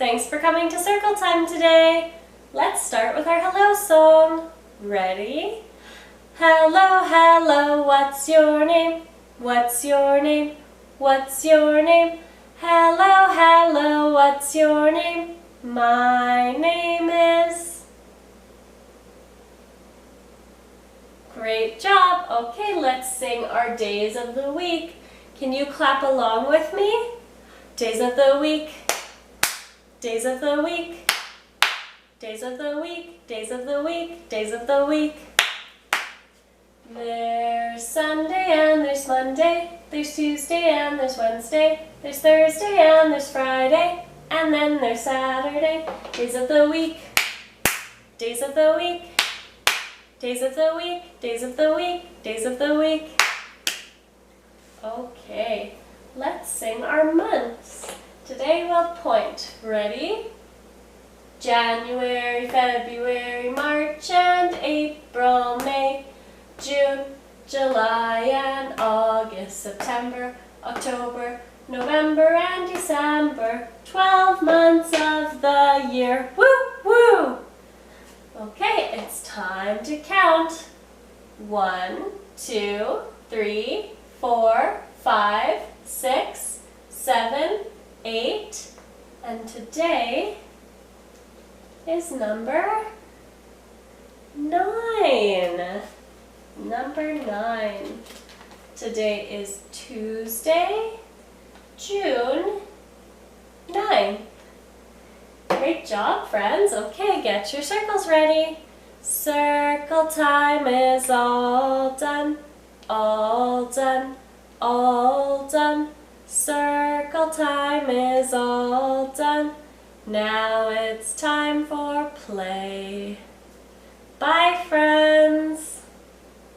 Thanks for coming to Circle Time today. Let's start with our hello song. Ready? Hello, hello, what's your name? What's your name? What's your name? Hello, hello, what's your name? My name is... Great job! Okay, let's sing our days of the week. Can you clap along with me? Days of the week. Days of the week. Days of the week. Days of the week. Days of the week. There's Sunday and there's Monday. There's Tuesday and there's Wednesday. There's Thursday and there's Friday. And then there's Saturday. Days of the week. Days of the week. Days of the week. Days of the week. Days of the week. Okay, let's sing our months. Today we'll point. Ready? January, February, March and April, May, June, July and August, September, October, November and December. 12 months of the year. Woo, woo! Okay, it's time to count. 1, 2, 3, 4, 5, 6, 7, 8, and today is number 9. Number 9. Today is Tuesday, June 9th. Great job, friends. Okay, get your circles ready. Circle time is all done. All done, all done. Circle time is all done. Now it's time for play.